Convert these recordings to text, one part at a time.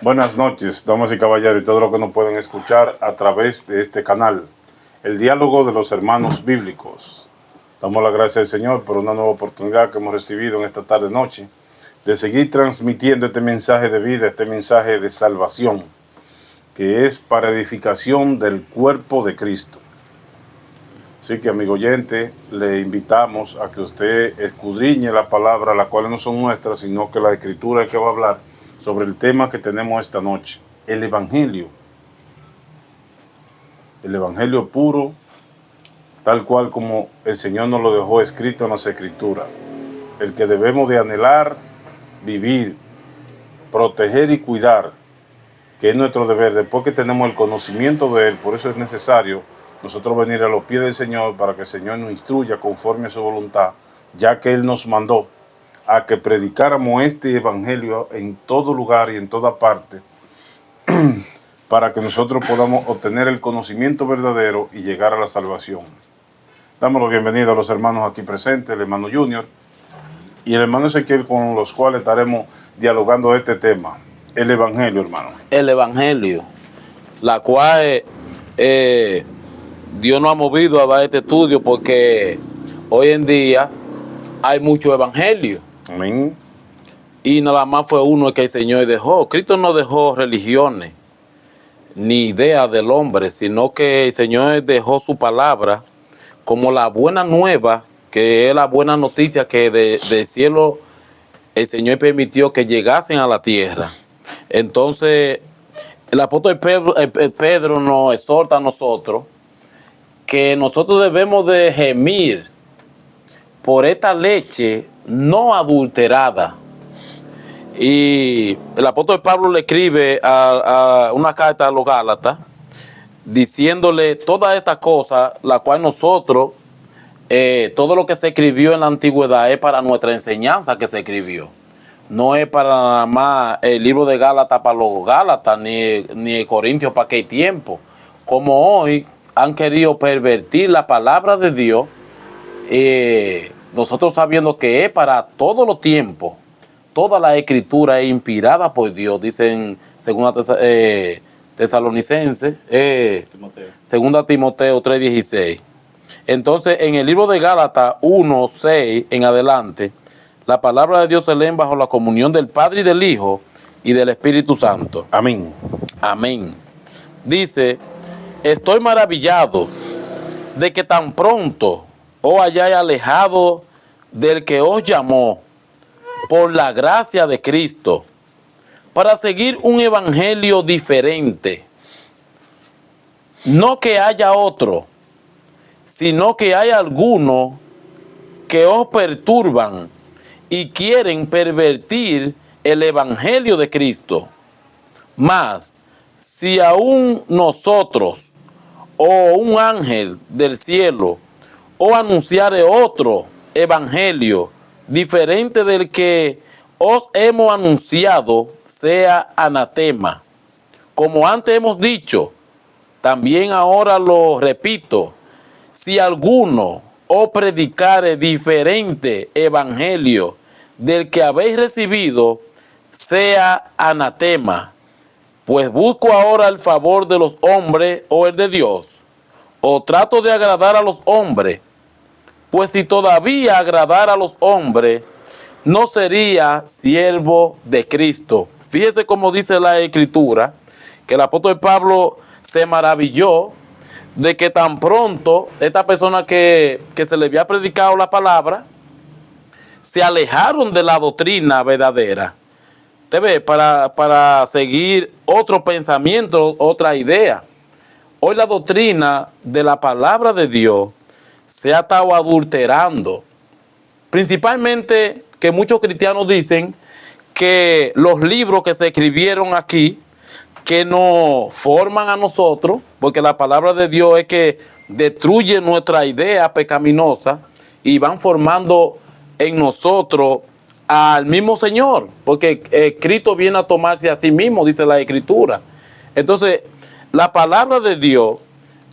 Buenas noches, damas y caballeros, y todos los que nos pueden escuchar a través de este canal, el diálogo de los hermanos bíblicos. Damos la gracia al Señor por una nueva oportunidad que hemos recibido en esta tarde-noche de seguir transmitiendo este mensaje de vida, este mensaje de salvación, que es para edificación del cuerpo de Cristo. Así que, amigo oyente, le invitamos a que usted escudriñe la palabra, las cuales no son nuestras, sino que la Escritura es que va a hablar sobre el tema que tenemos esta noche, el Evangelio. El Evangelio puro, tal cual como el Señor nos lo dejó escrito en las Escrituras. El que debemos de anhelar, vivir, proteger y cuidar, que es nuestro deber, después que tenemos el conocimiento de Él. Por eso es necesario nosotros venir a los pies del Señor para que el Señor nos instruya conforme a su voluntad, ya que Él nos mandó a que predicáramos este evangelio en todo lugar y en toda parte, para que nosotros podamos obtener el conocimiento verdadero y llegar a la salvación. Damos la bienvenida a los hermanos aquí presentes, el hermano Junior y el hermano Ezequiel, con los cuales estaremos dialogando este tema, el evangelio, hermano. El evangelio, la cual Dios nos ha movido a dar este estudio porque hoy en día hay mucho evangelio. Amén. Y nada más fue uno que el Señor dejó. Cristo no dejó religiones ni ideas del hombre, sino que el Señor dejó su palabra como la buena nueva, que es la buena noticia que del cielo el Señor permitió que llegasen a la tierra. Entonces, el apóstol Pedro nos exhorta a nosotros que nosotros debemos de gemir por esta leche no adulterada. Y el apóstol Pablo le escribe a una carta a los Gálatas diciéndole todas estas cosas, la cual nosotros, todo lo que se escribió en la antigüedad es para nuestra enseñanza que se escribió. No es para nada más el libro de Gálatas para los Gálatas, ni el Corintios para aquel tiempo. Como hoy han querido pervertir la palabra de Dios, nosotros sabiendo que es para todos los tiempos. Toda la escritura es inspirada por Dios, dicen segunda Tesalonicenses, segunda Timoteo 3:16. Entonces, en el libro de Gálatas 1:6 en adelante, la palabra de Dios se lee bajo la comunión del Padre y del Hijo y del Espíritu Santo. Amén. Amén. Dice: estoy maravillado de que tan pronto os hayáis alejado del que os llamó por la gracia de Cristo, para seguir un evangelio diferente. No que haya otro, sino que hay algunos que os perturban y quieren pervertir el evangelio de Cristo. Mas, si aún nosotros o un ángel del cielo os anunciare otro evangelio diferente del que os hemos anunciado, sea anatema. Como antes hemos dicho, también ahora lo repito: si alguno os predicare diferente evangelio del que habéis recibido, sea anatema. Pues busco ahora el favor de los hombres o el de Dios, o trato de agradar a los hombres. Pues si todavía agradara a los hombres, no sería siervo de Cristo. Fíjese cómo dice la Escritura, que el apóstol Pablo se maravilló de que tan pronto esta persona que se le había predicado la palabra, se alejaron de la doctrina verdadera. Usted ve, para seguir otro pensamiento, otra idea. Hoy la doctrina de la palabra de Dios se ha estado adulterando. Principalmente que muchos cristianos dicen que los libros que se escribieron aquí, que nos forman a nosotros, porque la palabra de Dios es que destruye nuestra idea pecaminosa y van formando en nosotros al mismo Señor, porque Cristo viene a tomarse a sí mismo, dice la Escritura. Entonces, la palabra de Dios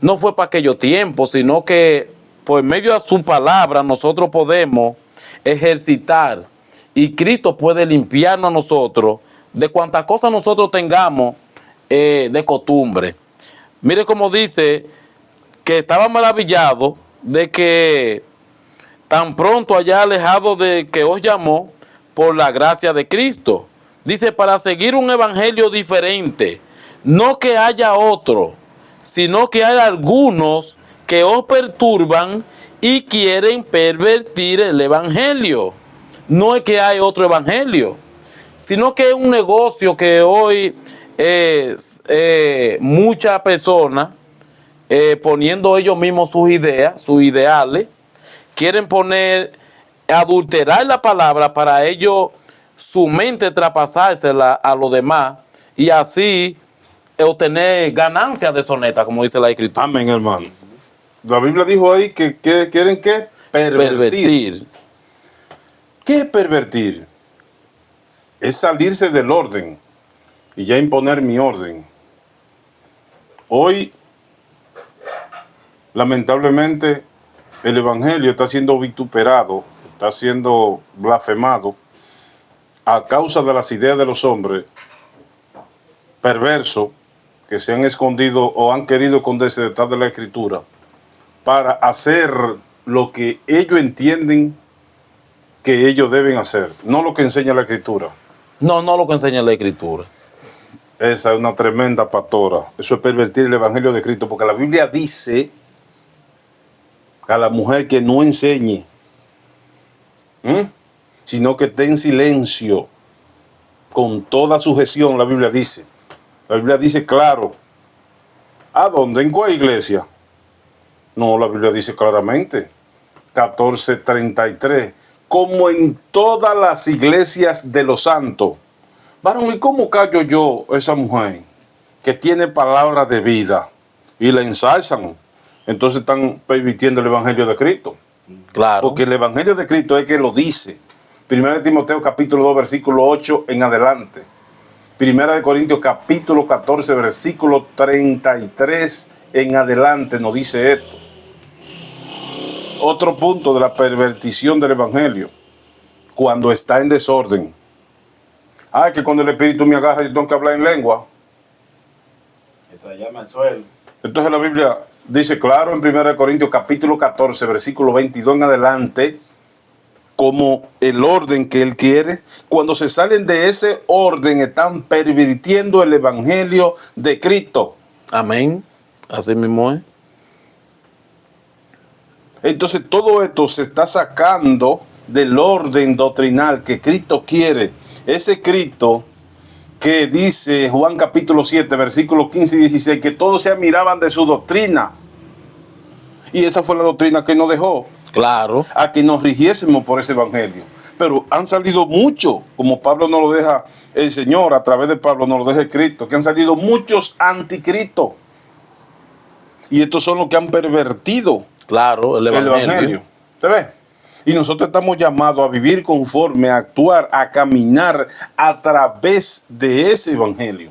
no fue para aquellos tiempos, sino que por medio de su palabra nosotros podemos ejercitar y Cristo puede limpiarnos a nosotros de cuantas cosas nosotros tengamos de costumbre. Mire cómo dice que estaba maravillado de que tan pronto haya alejado de que os llamó por la gracia de Cristo. Dice, para seguir un evangelio diferente, no que haya otro, sino que hay algunos que os perturban y quieren pervertir el evangelio. No es que hay otro evangelio, sino que es un negocio que hoy muchas personas, poniendo ellos mismos sus ideas, sus ideales, quieren poner, adulterar la palabra para ellos, su mente traspasársela a los demás y así obtener ganancias deshonestas, como dice la Escritura. Amén, hermano. La Biblia dijo ahí que quieren que pervertir. ¿Qué es pervertir? Es salirse del orden y ya imponer mi orden. Hoy, lamentablemente, el evangelio está siendo vituperado, está siendo blasfemado a causa de las ideas de los hombres perversos que se han escondido o han querido esconderse detrás de la Escritura para hacer lo que ellos entienden que ellos deben hacer, no lo que enseña la Escritura. No lo que enseña la Escritura. Esa es una tremenda pastora. Eso es pervertir el evangelio de Cristo, porque la Biblia dice a la mujer que no enseñe, sino que esté en silencio, con toda sujeción. La Biblia dice claro. ¿A dónde? ¿En cuál iglesia? No, la Biblia dice claramente, 14:33, como en todas las iglesias de los santos. Varón, ¿y cómo callo yo a esa mujer que tiene palabras de vida y la ensalzan? Entonces están pervirtiendo el evangelio de Cristo. Claro. Porque el evangelio de Cristo es que lo dice. 1 Timoteo capítulo 2, versículo 8 en adelante. 1 Corintios capítulo 14, versículo 33 en adelante nos dice esto. Otro punto de la pervertición del evangelio, cuando está en desorden. Que cuando el Espíritu me agarra yo tengo que hablar en lengua. Entonces la Biblia dice claro en 1 Corintios capítulo 14, versículo 22 en adelante, como el orden que él quiere. Cuando se salen de ese orden, están pervirtiendo el evangelio de Cristo. Amén. Así mismo es. Entonces todo esto se está sacando del orden doctrinal que Cristo quiere. Ese Cristo que dice Juan capítulo 7, versículos 15 y 16, que todos se admiraban de su doctrina. Y esa fue la doctrina que nos dejó. Claro. A que nos rigiésemos por ese evangelio. Pero han salido muchos, como Pablo nos lo deja el Señor, a través de Pablo nos lo deja Cristo, que han salido muchos anticristo. Y estos son los que han pervertido, claro, el evangelio. ¿Te ves? Y nosotros estamos llamados a vivir conforme, a actuar, a caminar a través de ese evangelio.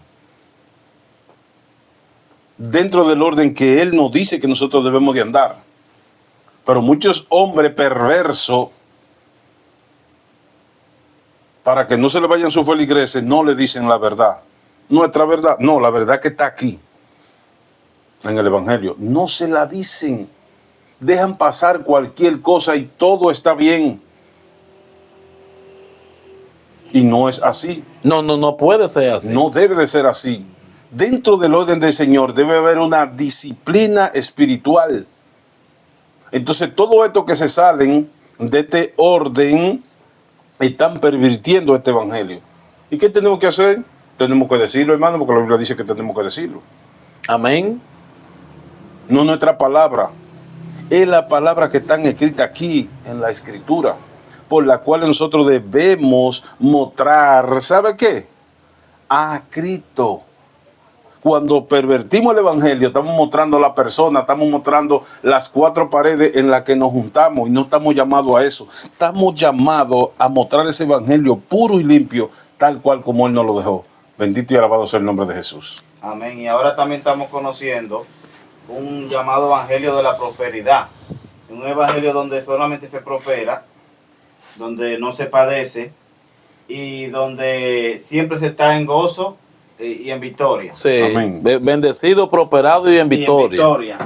Dentro del orden que Él nos dice que nosotros debemos de andar. Pero muchos hombres perversos, para que no se le vayan sus feligreses, no le dicen la verdad. Nuestra verdad, no, la verdad que está aquí, en el evangelio. No se la dicen. Dejan pasar cualquier cosa y todo está bien. Y no es así. No puede ser así. No debe de ser así. Dentro del orden del Señor debe haber una disciplina espiritual. Entonces todo esto que se salen de este orden están pervirtiendo este evangelio. ¿Y qué tenemos que hacer? Tenemos que decirlo, hermano, porque la Biblia dice que tenemos que decirlo. Amén. No nuestra palabra. Es la palabra que están escrita aquí en la Escritura, por la cual nosotros debemos mostrar, ¿sabe qué? A Cristo. Cuando pervertimos el evangelio, estamos mostrando a la persona, estamos mostrando las cuatro paredes en las que nos juntamos, y no estamos llamados a eso. Estamos llamados a mostrar ese evangelio puro y limpio, tal cual como Él nos lo dejó. Bendito y alabado sea el nombre de Jesús. Amén. Y ahora también estamos conociendo un llamado evangelio de la prosperidad. Un evangelio donde solamente se prospera, donde no se padece, y donde siempre se está en gozo y en victoria. Sí, Amén. bendecido, prosperado y en Y en victoria. victoria.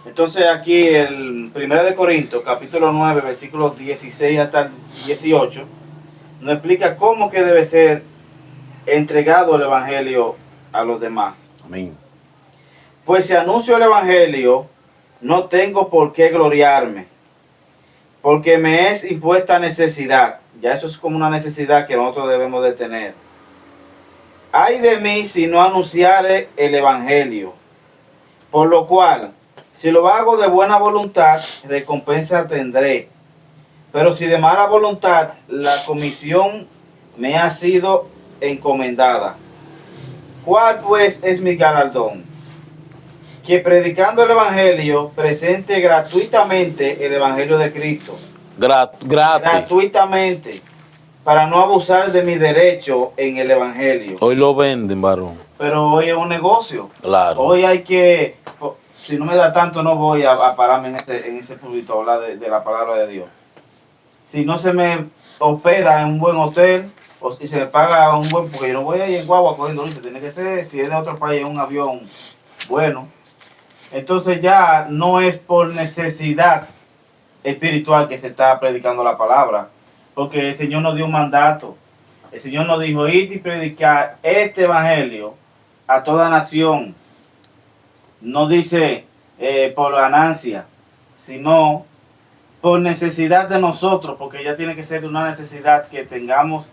Entonces aquí el 1 de Corintios, capítulo 9, versículos 16 hasta el 18, nos explica cómo que debe ser entregado el evangelio a los demás. Amén. Pues si anuncio el evangelio, no tengo por qué gloriarme, porque me es impuesta necesidad. Ya eso es como una necesidad que nosotros debemos de tener. Ay de mí si no anunciare el evangelio. Por lo cual, si lo hago de buena voluntad, recompensa tendré. Pero si de mala voluntad, la comisión me ha sido encomendada. ¿Cuál pues es mi galardón? Que predicando el evangelio, presente gratuitamente el evangelio de Cristo. Gratis. Gratuitamente, para no abusar de mi derecho en el evangelio. Hoy lo venden, varón. Pero hoy es un negocio. Claro. Hoy hay que, si no me da tanto, no voy a pararme en ese púlpito a hablar de la palabra de Dios. Si no se me hospeda en un buen hotel y se me paga un buen, porque yo no voy a ir en guagua cogiendo dulce, tiene que ser, si es de otro país, en un avión bueno. Entonces ya no es por necesidad espiritual que se está predicando la palabra, porque el Señor nos dio un mandato. El Señor nos dijo, id y predicar este evangelio a toda nación. No dice por ganancia, sino por necesidad de nosotros, porque ya tiene que ser una necesidad que tengamos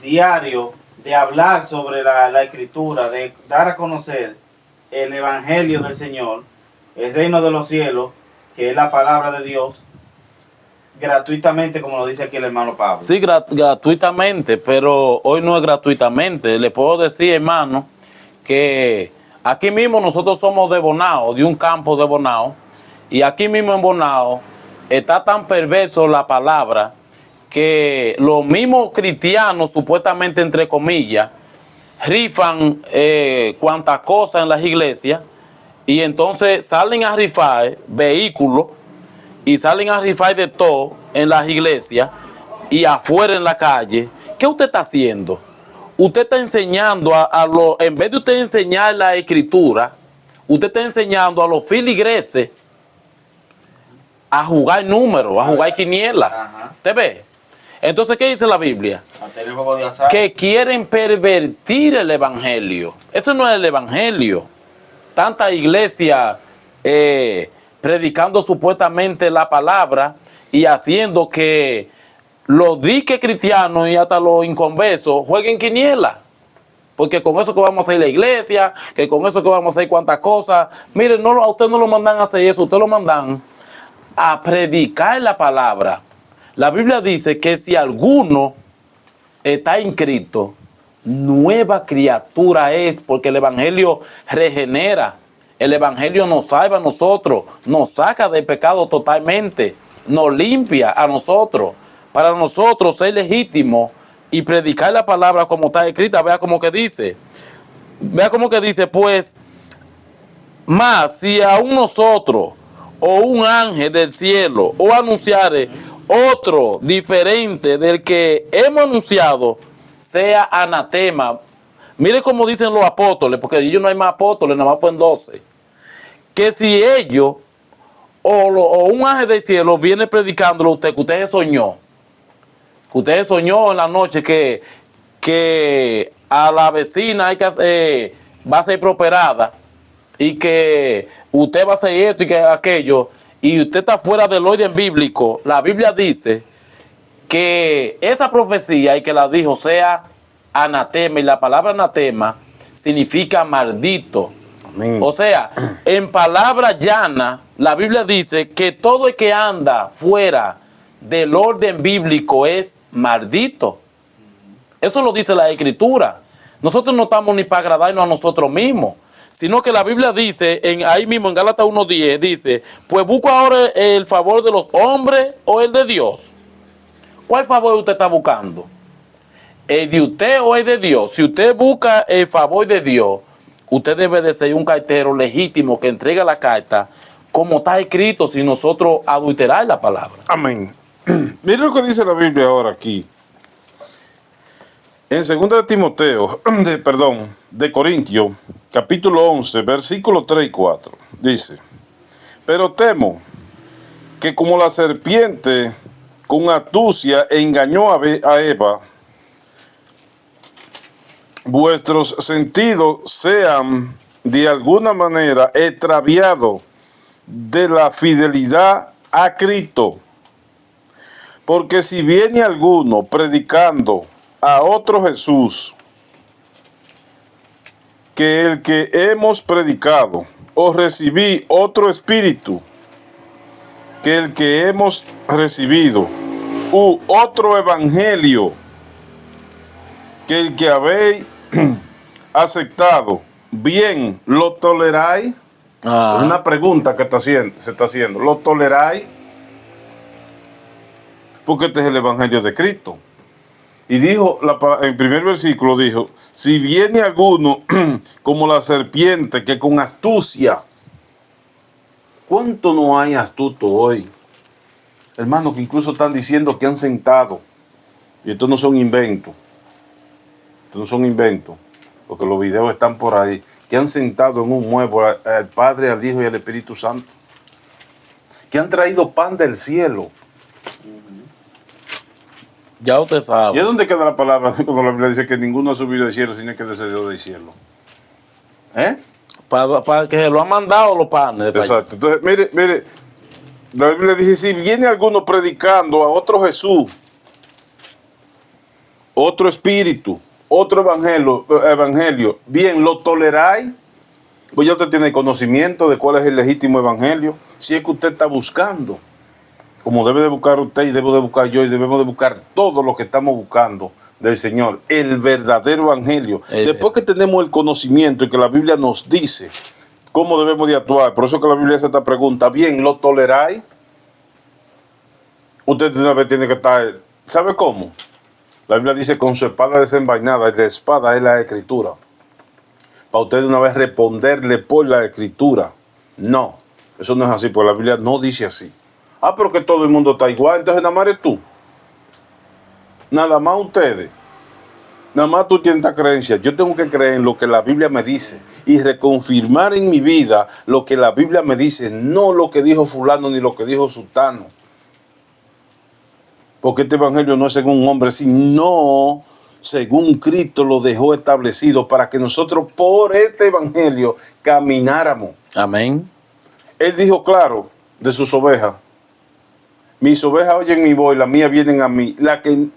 diario de hablar sobre la escritura, de dar a conocer el evangelio del Señor, el reino de los cielos, que es la palabra de Dios, gratuitamente, como lo dice aquí el hermano Pablo. Sí, gratuitamente, pero hoy no es gratuitamente. Le puedo decir, hermano, que aquí mismo nosotros somos de Bonao, de un campo de Bonao, y aquí mismo en Bonao está tan perverso la palabra que los mismos cristianos, supuestamente entre comillas, rifan cuantas cosas en las iglesias, y entonces salen a rifar vehículos y salen a rifar de todo en las iglesias y afuera en la calle. ¿Qué usted está haciendo? Usted está enseñando en vez de usted enseñar la escritura, usted está enseñando a los filigreses a jugar números, a jugar quiniela. Ajá. ¿Te ve? Entonces, ¿qué dice la Biblia? A tener un juego de azar. Que quieren pervertir el evangelio. Eso no es el evangelio. Tanta iglesia predicando supuestamente la palabra y haciendo que los diques cristianos y hasta los inconversos jueguen quiniela. Porque con eso que vamos a hacer la iglesia, que con eso que vamos a hacer cuantas cosas. Miren, a usted no lo mandan a hacer eso, usted lo mandan a predicar la palabra. La Biblia dice que si alguno está en Cristo, nueva criatura es, porque el evangelio regenera. El evangelio nos salva a nosotros, nos saca del pecado totalmente, nos limpia a nosotros, para nosotros ser legítimos y predicar la palabra como está escrita. Vea como que dice, pues, más si aún nosotros o un ángel del cielo o anunciare otro diferente del que hemos anunciado, sea anatema. Mire cómo dicen los apóstoles, porque ellos no hay más apóstoles, nada más fueron 12. Que si ellos o un ángel del cielo viene predicándolo a usted, que usted soñó. Que usted soñó en la noche que a la vecina va a ser prosperada y que usted va a hacer esto y que aquello, y usted está fuera del orden bíblico. La Biblia dice que esa profecía y que la dijo sea anatema, y la palabra anatema significa maldito. Amén. O sea, en palabra llana, la Biblia dice que todo el que anda fuera del orden bíblico es maldito. Eso lo dice la Escritura. Nosotros no estamos ni para agradarnos a nosotros mismos, sino que la Biblia dice, ahí mismo en Gálatas 1:10, dice, pues busco ahora el favor de los hombres o el de Dios. ¿Cuál favor usted está buscando? ¿El de usted o el de Dios? Si usted busca el favor de Dios, usted debe de ser un cartero legítimo que entrega la carta como está escrito, sin nosotros adulterar la palabra. Amén. Mira lo que dice la Biblia ahora aquí. En 2 de Timoteo, de Corintios, capítulo 11, versículos 3 y 4, dice: pero temo que como la serpiente con astucia engañó a Eva, vuestros sentidos sean de alguna manera extraviados de la fidelidad a Cristo. Porque si viene alguno predicando a otro Jesús que el que hemos predicado, o recibí otro espíritu que el que hemos recibido, u otro evangelio que el que habéis aceptado, bien, ¿lo toleráis? Ah, Es una pregunta que se está haciendo. ¿Lo toleráis? Porque este es el evangelio de Cristo. Y dijo, en el primer versículo dijo: si viene alguno como la serpiente que con astucia. ¿Cuánto no hay astuto hoy? Hermano, que incluso están diciendo que han sentado. Y estos no son inventos. Estos no son inventos. Porque los videos están por ahí. Que han sentado en un mueble al Padre, al Hijo y al Espíritu Santo. Que han traído pan del cielo. ya usted ¿Y sabe. es donde queda la palabra cuando la Biblia dice que ninguno ha subido del cielo, sino que descendió del cielo? ¿Eh? Para que se lo han mandado los panes. Exacto. Entonces, mire, la Biblia dice: si viene alguno predicando a otro Jesús, otro espíritu, otro evangelio, bien, ¿lo toleráis? Pues ya usted tiene conocimiento de cuál es el legítimo evangelio. Si es que usted está buscando, como debe de buscar usted y debo de buscar yo y debemos de buscar todos los que estamos buscando del Señor, el verdadero evangelio. Después que tenemos el conocimiento y que la Biblia nos dice cómo debemos de actuar, por eso que la Biblia hace esta pregunta: bien, ¿lo toleráis? Usted de una vez tiene que estar, ¿sabe cómo? La Biblia dice: con su espada desenvainada, y la espada es la escritura. Para usted de una vez responderle por la escritura. No, eso no es así, porque la Biblia no dice así. Ah, pero que todo el mundo está igual, entonces nada más eres tú. Nada más ustedes. Nada más tú tienes esta creencia. Yo tengo que creer en lo que la Biblia me dice y reconfirmar en mi vida lo que la Biblia me dice, no lo que dijo fulano ni lo que dijo sultano. Porque este evangelio no es según un hombre, sino según Cristo lo dejó establecido para que nosotros por este evangelio camináramos. Amén. Él dijo claro de sus ovejas: mis ovejas oyen mi voz, las mías vienen a mí. Las que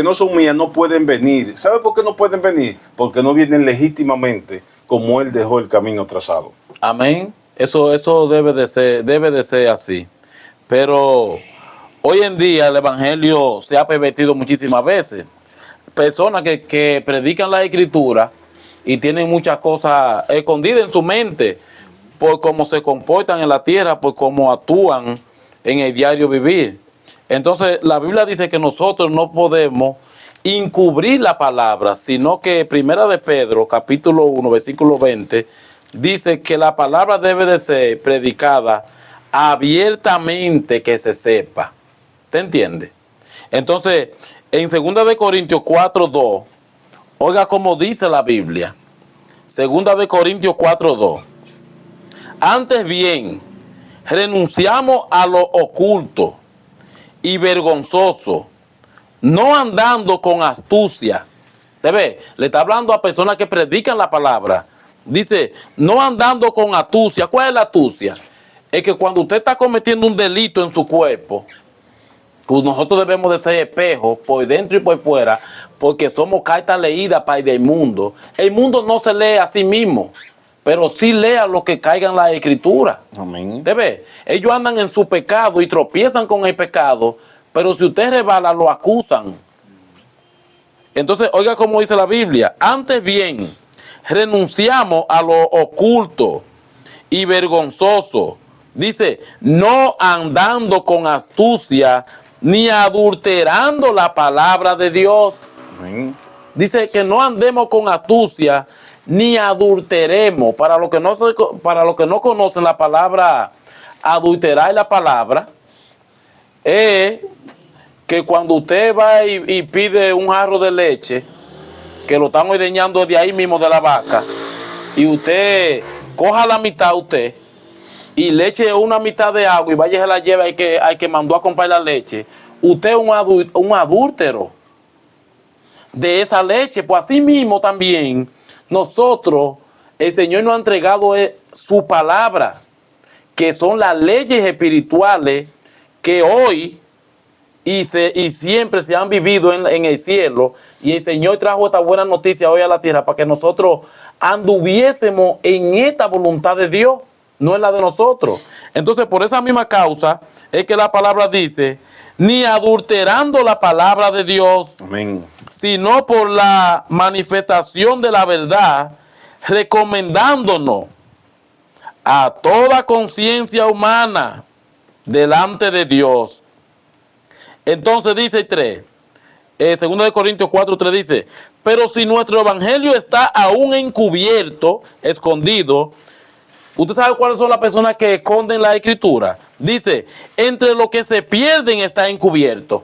no son mías no pueden venir. ¿Sabe por qué no pueden venir? Porque no vienen legítimamente como Él dejó el camino trazado. Amén. Eso debe de ser así. Pero hoy en día el evangelio se ha pervertido muchísimas veces. Personas que predican la escritura y tienen muchas cosas escondidas en su mente por cómo se comportan en la tierra, por cómo actúan en el diario vivir. Entonces la Biblia dice que nosotros no podemos encubrir la palabra, sino que Primera de Pedro, capítulo 1, versículo 20, dice que la palabra debe de ser predicada abiertamente, que se sepa. ¿Te entiende? Entonces, en 2 de Corintios 4:2, oiga cómo dice la Biblia. 2 de Corintios 4:2. Antes bien, renunciamos a lo oculto y vergonzoso, no andando con astucia. ¿Te ve? Le está hablando a personas que predican la palabra. Dice, no andando con astucia. ¿Cuál es la astucia? Es que cuando usted está cometiendo un delito en su cuerpo, pues nosotros debemos de ser espejos por dentro y por fuera, porque somos cartas leídas para el mundo. El mundo no se lee a sí mismo, pero sí lea lo que caiga en la escritura. Amén. ¿Te ve? Ellos andan en su pecado y tropiezan con el pecado, pero si usted rebala, lo acusan. Entonces, oiga cómo dice la Biblia. Antes bien, renunciamos a lo oculto y vergonzoso. Dice, no andando con astucia ni adulterando la palabra de Dios. Amén. Dice que no andemos con astucia ni adulteremos. Para los que no conocen la palabra adulterar, la palabra es que cuando usted va y pide un jarro de leche, que lo están ordeñando de ahí mismo de la vaca, y usted coja la mitad usted y le eche una mitad de agua y vaya y se la lleva hay que mandó a comprar la leche, usted es un adúltero de esa leche. Pues así mismo también nosotros, el Señor nos ha entregado su palabra, que son las leyes espirituales que hoy y siempre se han vivido en el cielo, y el Señor trajo esta buena noticia hoy a la tierra para que nosotros anduviésemos en esta voluntad de Dios, no en la de nosotros. Entonces, por esa misma causa es que la palabra dice, ni adulterando la palabra de Dios, Amén. sino por la manifestación de la verdad, recomendándonos a toda conciencia humana delante de Dios. Entonces dice 3, 2 Corintios 4:3 dice, pero si nuestro evangelio está aún encubierto, escondido, ¿usted sabe cuáles son las personas que esconden la escritura? Dice, entre los que se pierden está encubierto.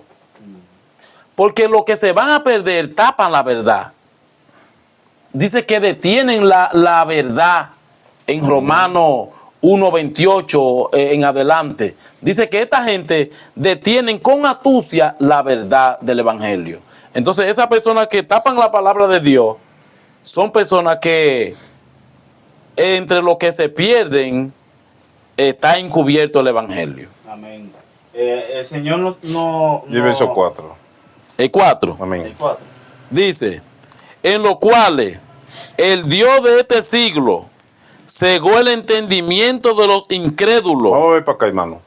Porque los que se van a perder tapan la verdad. Dice que detienen la verdad en Romanos 1:28 en adelante. Dice que esta gente detienen con astucia la verdad del evangelio. Entonces esas personas que tapan la palabra de Dios son personas que entre los que se pierden está encubierto el evangelio. Amén. El Señor no Y verso 4. El 4. Amén. El 4. Dice, en los cuales el Dios de este siglo cegó el entendimiento de los incrédulos, Vamos a ver para acá, hermano.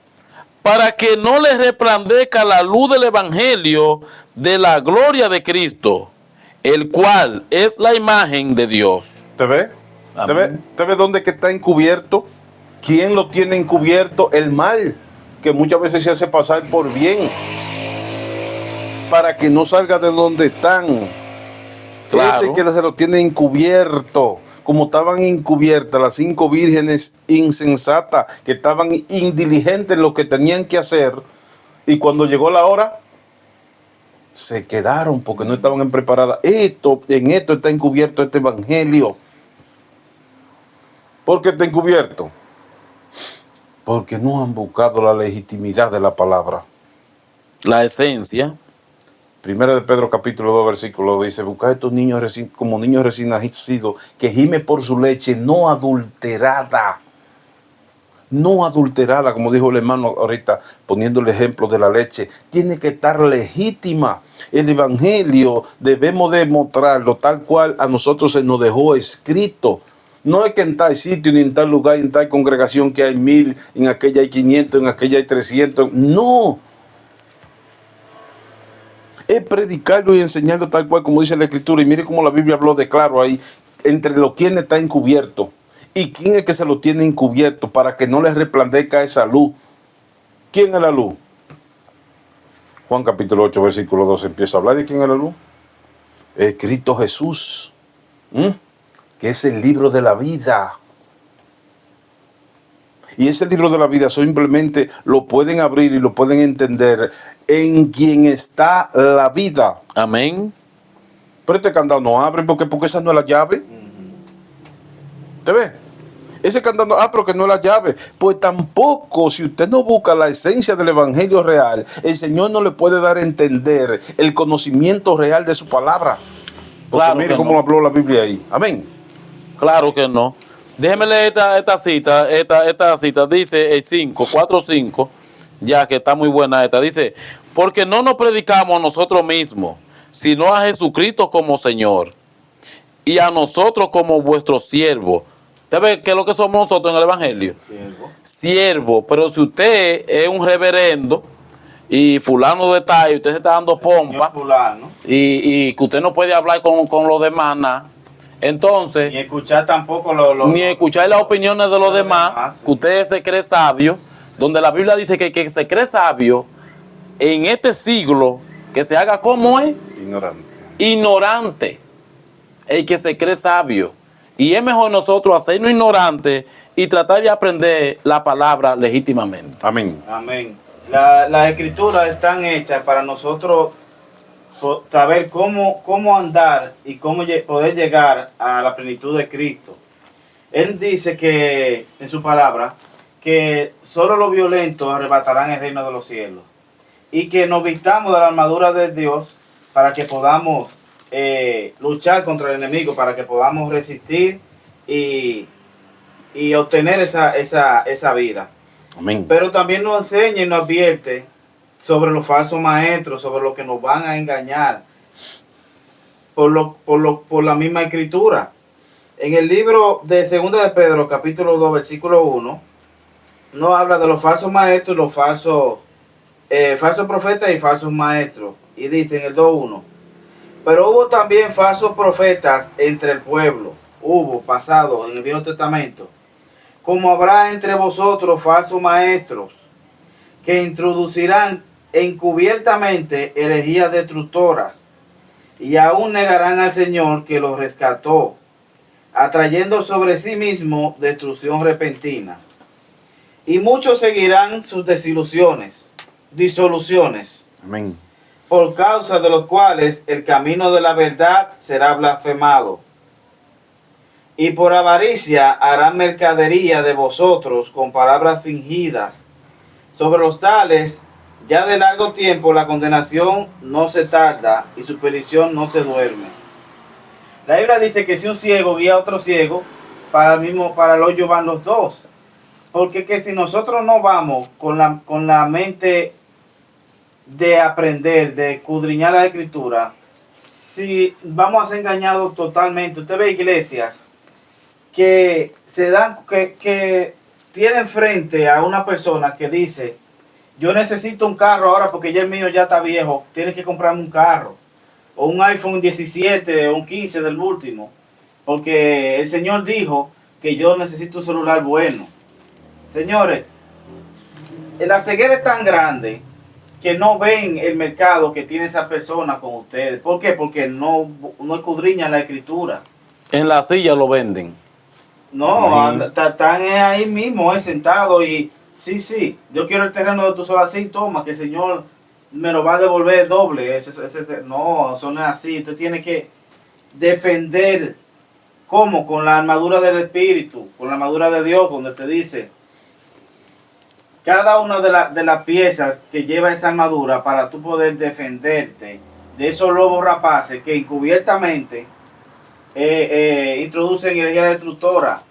para que no les resplandezca la luz del evangelio de la gloria de Cristo, el cual es la imagen de Dios. ¿Te ve? ¿Te ve? Amén. ¿Te ve dónde que está encubierto? ¿Quién lo tiene encubierto? El mal, que muchas veces se hace pasar por bien, para que no salga de donde están. Claro. Ese que se lo tiene encubierto, como estaban encubiertas las 5 vírgenes insensatas, que estaban indiligentes en lo que tenían que hacer, y cuando llegó la hora, se quedaron porque no estaban preparadas. En esto está encubierto este evangelio. ¿Por qué está encubierto? Porque no han buscado la legitimidad de la palabra. La esencia. Primera de Pedro capítulo 2 versículo dice, buscad a estos niños como niños recién nacidos, que gime por su leche no adulterada. No adulterada, como dijo el hermano ahorita, poniendo el ejemplo de la leche. Tiene que estar legítima. El evangelio debemos demostrarlo tal cual a nosotros se nos dejó escrito. No es que en tal sitio, ni en tal lugar, en tal congregación que hay 1000, en aquella hay 500, en aquella hay 300. No. Es predicarlo y enseñarlo tal cual como dice la Escritura. Y mire cómo la Biblia habló de claro ahí, entre los quienes está encubierto. ¿Y quién es que se lo tiene encubierto para que no les resplandezca esa luz? ¿Quién es la luz? Juan capítulo 8, versículo 12 empieza a hablar de quién es la luz. Es Cristo Jesús, que es el libro de la vida. Y ese libro de la vida simplemente lo pueden abrir y lo pueden entender en quien está la vida. Amén. Pero este candado no abre porque esa no es la llave. ¿Te ve? Ese candado, pero que no es la llave. Pues tampoco, si usted no busca la esencia del evangelio real, el Señor no le puede dar a entender el conocimiento real de su palabra. Porque Claro mire que cómo no. habló la Biblia ahí. Amén. Claro que no. Déjeme leer esta cita. Dice el 4:5, ya que está muy buena esta. Dice, porque no nos predicamos a nosotros mismos, sino a Jesucristo como Señor, y a nosotros como vuestros siervos. ¿Usted ve qué es lo que somos nosotros en el Evangelio? Siervo. Pero si usted es un reverendo y fulano de tal, y usted se está dando pompa, y que usted no puede hablar con los demás nada, entonces Ni escuchar tampoco ni escuchar las opiniones de los demás, sí. que usted se cree sabio, donde la Biblia dice que se cree sabio en este siglo, que se haga como es ignorante, el que se cree sabio. Y es mejor nosotros hacernos ignorantes y tratar de aprender la palabra legítimamente. Amén. Amén. Las escrituras están hechas para nosotros saber cómo andar y cómo poder llegar a la plenitud de Cristo. Él dice que, en su palabra, que solo los violentos arrebatarán el reino de los cielos. Y que nos vistamos de la armadura de Dios para que podamos luchar contra el enemigo, para que podamos resistir y obtener esa vida. Amén. Pero también nos enseña y nos advierte sobre los falsos maestros, sobre los que nos van a engañar por la misma escritura. En el libro de 2 de Pedro, capítulo 2, versículo 1, nos habla de los falsos maestros, los falsos profetas y falsos maestros. Y dice en el 2.1, pero hubo también falsos profetas entre el pueblo, pasado en el Viejo Testamento, como habrá entre vosotros falsos maestros, que introducirán encubiertamente herejías destructoras, y aún negarán al Señor que los rescató, atrayendo sobre sí mismo destrucción repentina. Y muchos seguirán sus disoluciones, Amén. por causa de los cuales el camino de la verdad será blasfemado. Y por avaricia harán mercadería de vosotros con palabras fingidas. Sobre los tales, ya de largo tiempo la condenación no se tarda y su perdición no se duerme. La Biblia dice que si un ciego guía a otro ciego, para el hoyo van los dos. Porque que si nosotros no vamos con la mente de aprender, de escudriñar la escritura, si vamos a ser engañados totalmente. Usted ve iglesias que que tienen frente a una persona que dice: yo necesito un carro ahora porque ya el mío ya está viejo, tienes que comprarme un carro, o un iPhone 17 o un 15 del último, porque el Señor dijo que yo necesito un celular bueno. Señores, la ceguera es tan grande que no ven el mercado que tiene esa persona con ustedes. ¿Por qué? Porque no escudriñan la escritura. En la silla lo venden. No, están ahí mismo, sentado y sí, yo quiero el terreno de tu sola, así, toma, que el Señor me lo va a devolver doble. No, eso no es así. Usted tiene que defender, ¿cómo? Con la armadura del Espíritu, con la armadura de Dios, donde te dice cada una de las piezas que lleva esa armadura para tú poder defenderte de esos lobos rapaces que encubiertamente introducen energía destructora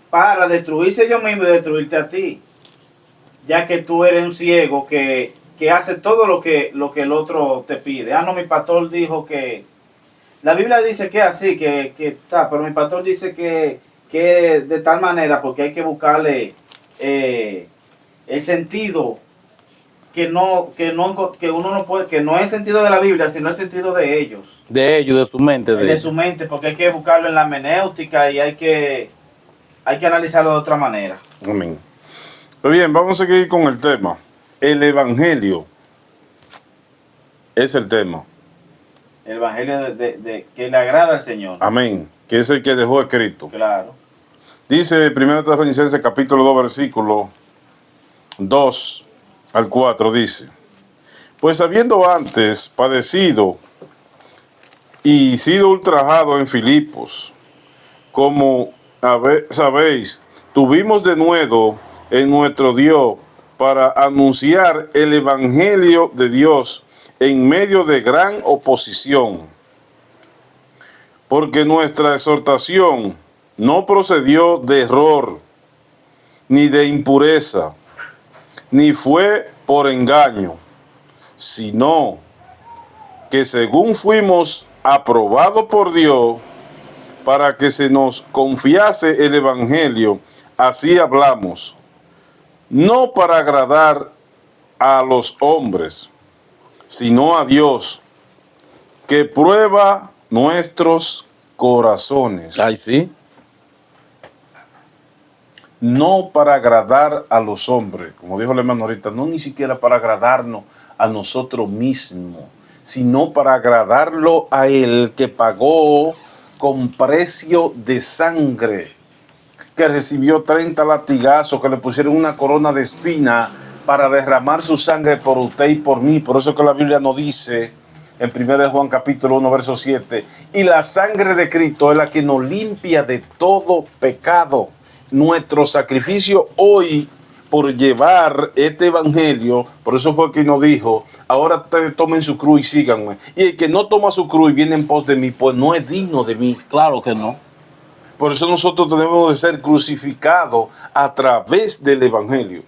para destruirse ellos mismos y destruirte a ti, ya que tú eres un ciego que hace todo lo que el otro te pide. No, mi pastor dijo que la Biblia dice que es así, que está, pero mi pastor dice que de tal manera, porque hay que buscarle el sentido que uno no puede, que no es el sentido de la Biblia, sino el sentido de ellos. De ellos, de su mente. De su mente, porque hay que buscarlo en la hermenéutica y hay que analizarlo de otra manera. Amén. Pues bien, vamos a seguir con el tema. El Evangelio es el tema. El Evangelio de que le agrada al Señor. Amén. Que es el que dejó escrito. Claro. Dice 1 Tesalonicenses capítulo 2 versículo 2 al 4, dice: pues habiendo antes padecido y sido ultrajado en Filipos, como sabéis, tuvimos de nuevo en nuestro Dios para anunciar el Evangelio de Dios en medio de gran oposición, porque nuestra exhortación no procedió de error, ni de impureza, ni fue por engaño, sino que según fuimos aprobados por Dios para que se nos confiase el Evangelio, así hablamos, no para agradar a los hombres, sino a Dios, que prueba nuestros corazones. Ay, sí. No para agradar a los hombres, como dijo el hermano ahorita, no ni siquiera para agradarnos a nosotros mismos, sino para agradarlo a Él que pagó con precio de sangre, que recibió 30 latigazos, que le pusieron una corona de espina para derramar su sangre por usted y por mí. Por eso que la Biblia nos dice en 1 Juan capítulo 1 verso 7, y la sangre de Cristo es la que nos limpia de todo pecado. Nuestro sacrificio hoy por llevar este evangelio, por eso fue que nos dijo, ahora ustedes tomen su cruz y síganme. Y el que no toma su cruz y viene en pos de mí, pues no es digno de mí. Claro que no. Por eso nosotros tenemos de ser crucificados a través del evangelio.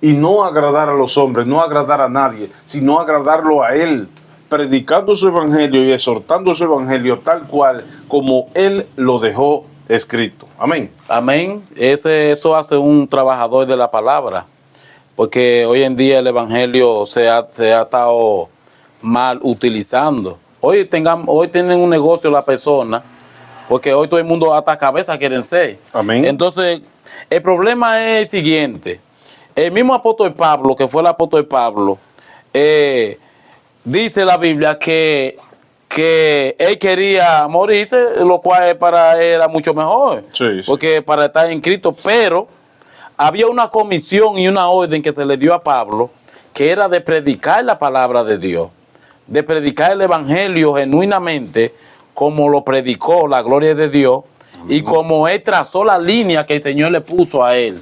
Y no agradar a los hombres, no agradar a nadie, sino agradarlo a Él, predicando su evangelio y exhortando su evangelio tal cual como Él lo dejó escrito. Amén. Amén. Eso hace un trabajador de la palabra, porque hoy en día el evangelio se ha estado mal utilizando. Hoy tienen un negocio la persona, porque hoy todo el mundo hasta cabeza quieren ser. Amén. Entonces, el problema es el siguiente. El mismo apóstol Pablo, que fue el apóstol Pablo, dice la Biblia que él quería morirse, lo cual para él era mucho mejor. Sí, sí. Porque para estar en Cristo, pero había una comisión y una orden que se le dio a Pablo, que era de predicar la palabra de Dios, de predicar el evangelio genuinamente, como lo predicó la gloria de Dios, y como él trazó la línea que el Señor le puso a él.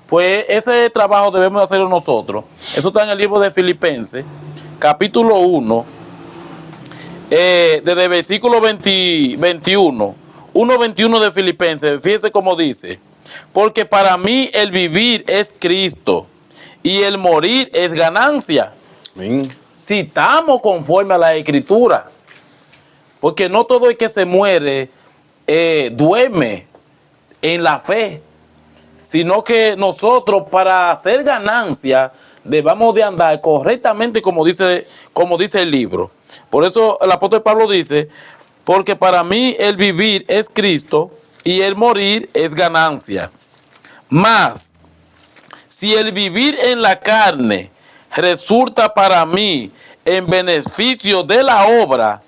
Pues ese trabajo debemos hacerlo nosotros. Eso está en el libro de Filipenses, capítulo 1, desde el versículo 21, 1:21 de Filipenses. Fíjese cómo dice: porque para mí el vivir es Cristo y el morir es ganancia. Amén. Si estamos conforme a la Escritura, porque no todo el que se muere duerme en la fe, sino que nosotros, para hacer ganancia, debamos de andar correctamente como dice el libro. Por eso el apóstol Pablo dice: porque para mí el vivir es Cristo y el morir es ganancia. Mas, si el vivir en la carne resulta para mí en beneficio de la obra,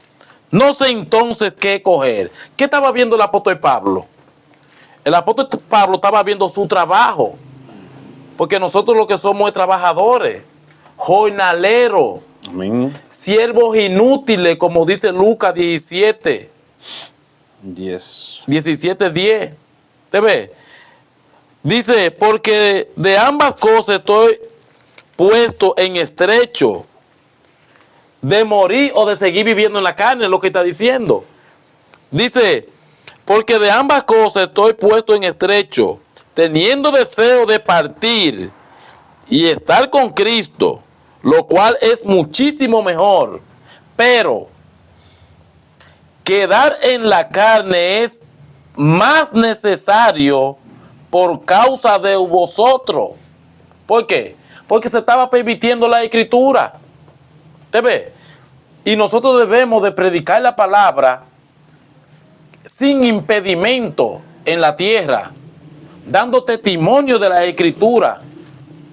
no sé entonces qué coger. ¿Qué estaba viendo el apóstol Pablo? El apóstol Pablo estaba viendo su trabajo, porque nosotros lo que somos es trabajadores, jornaleros, Amén. siervos inútiles, como dice Lucas 17, 10. 17:10. ¿Te ve? Dice: porque de ambas cosas estoy puesto en estrecho, de morir o de seguir viviendo en la carne, es lo que está diciendo. Dice: porque de ambas cosas estoy puesto en estrecho, teniendo deseo de partir y estar con Cristo, lo cual es muchísimo mejor. Pero quedar en la carne es más necesario por causa de vosotros. ¿Por qué? Porque se estaba permitiendo la Escritura. ¿Te ve? Y nosotros debemos de predicar la palabra sin impedimento en la tierra, dando testimonio de la Escritura.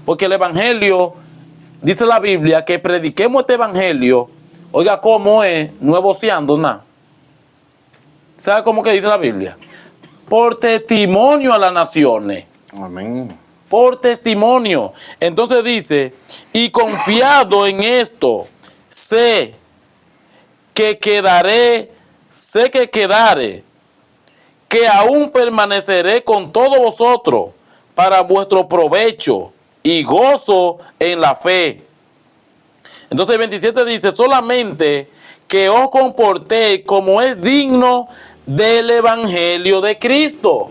Porque el evangelio, dice la Biblia, que prediquemos este evangelio, oiga cómo es, no es voceando nada. ¿Sabe cómo que dice la Biblia? Por testimonio a las naciones. Amén. Por testimonio. Entonces dice: y confiado en esto, sé que quedare, que aún permaneceré con todos vosotros para vuestro provecho y gozo en la fe. Entonces el 27 dice: solamente que os comportéis como es digno del evangelio de Cristo.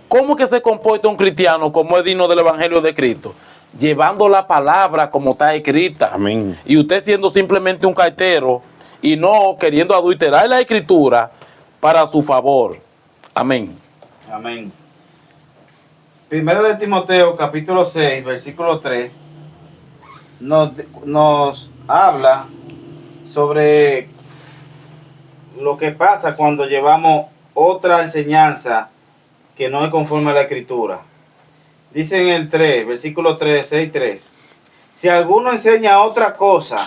¿Cómo que se comporta un cristiano como es digno del evangelio de Cristo? Llevando la palabra como está escrita. Amén. Y usted siendo simplemente un cartero y no queriendo adulterar la Escritura para su favor. Amén. Amén. Primero de Timoteo, capítulo 6, versículo 3, nos habla sobre lo que pasa cuando llevamos otra enseñanza que no es conforme a la Escritura. Dice en el 3, versículo 3, 6, 3. Si alguno enseña otra cosa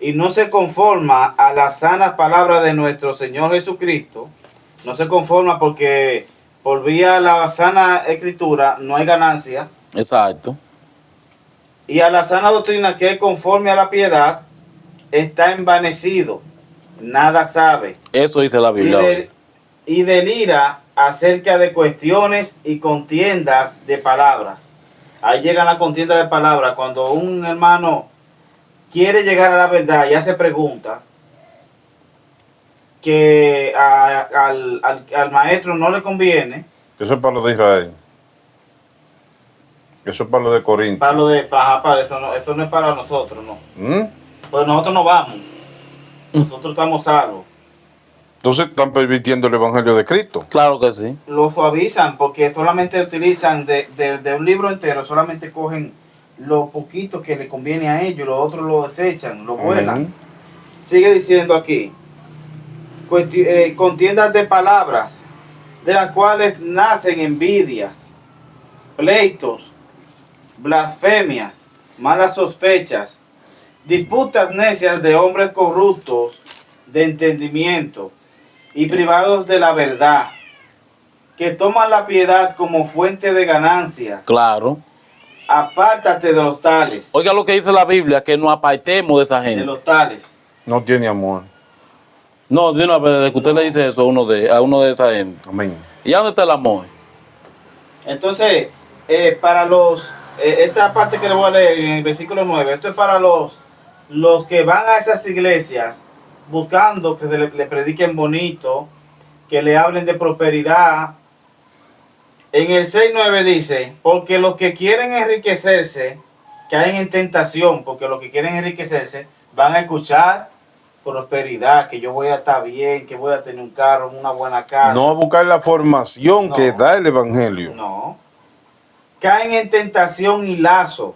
y no se conforma a las sanas palabras de nuestro Señor Jesucristo, no se conforma porque por vía de la sana escritura no hay ganancia, Exacto. y a la sana doctrina que es conforme a la piedad está envanecido, nada sabe. Eso dice la Sí, Biblia hoy. y delira acerca de cuestiones y contiendas de palabras. Ahí llega la contienda de palabras, cuando un hermano quiere llegar a la verdad y hace preguntas que al maestro no le conviene, Eso es para los de Israel. Eso es para los de Corinto. para lo de para eso no es para nosotros, no. ¿Mm? Pues nosotros no vamos, nosotros estamos salvos. Entonces están pervirtiendo el evangelio de Cristo. Claro que sí. Lo suavizan porque solamente utilizan de un libro entero, solamente cogen lo poquito que le conviene a ellos, los otros lo desechan, lo vuelan. Amén. Sigue diciendo aquí, contiendas de palabras, de las cuales nacen envidias, pleitos, blasfemias, malas sospechas, disputas necias de hombres corruptos de entendimiento y privados de la verdad, que toman la piedad como fuente de ganancia. Claro. Apártate de los tales. Oiga lo que dice la Biblia, que nos apartemos de esa De gente. los tales. No tiene amor. No, de una vez, desde que usted le dice eso a uno de esa gente. Amén. ¿Y dónde está el amor? Entonces, para los, esta parte que le voy a leer en el versículo 9, esto es para los que van a esas iglesias buscando que le prediquen bonito, que le hablen de prosperidad. En el 6:9 dice, porque los que quieren enriquecerse caen en tentación, porque los que quieren enriquecerse van a escuchar prosperidad, que yo voy a estar bien, que voy a tener un carro, una buena casa. No a buscar la formación No. que da el evangelio. No. Caen en tentación y lazo,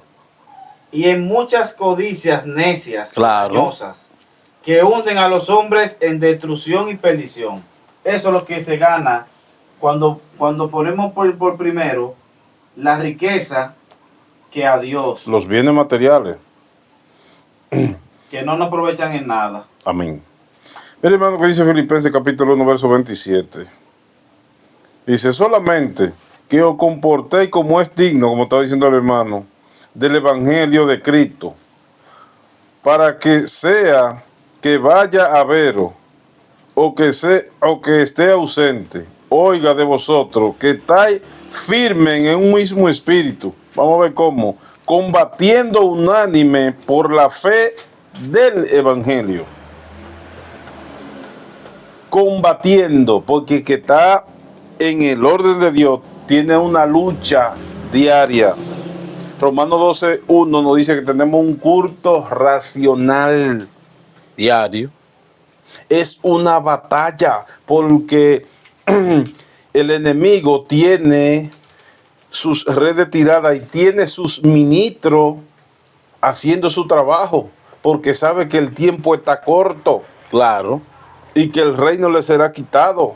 y en muchas codicias necias, Claro. engañosas, que hunden a los hombres en destrucción y perdición. Eso es lo que se gana cuando ponemos por primero la riqueza que a Dios, Los bienes materiales. que no nos aprovechan en nada. Amén. Mire, hermano, que dice Filipenses capítulo 1, verso 27. Dice, solamente que os comportéis como es digno, como está diciendo el hermano, del evangelio de Cristo, para que sea que vaya a veros, o que esté ausente, oiga de vosotros, que estáis firmes en un mismo espíritu. Vamos a ver cómo. Combatiendo unánime por la fe del evangelio. Combatiendo, porque el que está en el orden de Dios tiene una lucha diaria. Romanos 12:1 nos dice que tenemos un culto racional. Diario. Es una batalla porque el enemigo tiene sus redes tiradas y tiene sus ministros haciendo su trabajo, porque sabe que el tiempo está corto Claro. y que el reino le será quitado.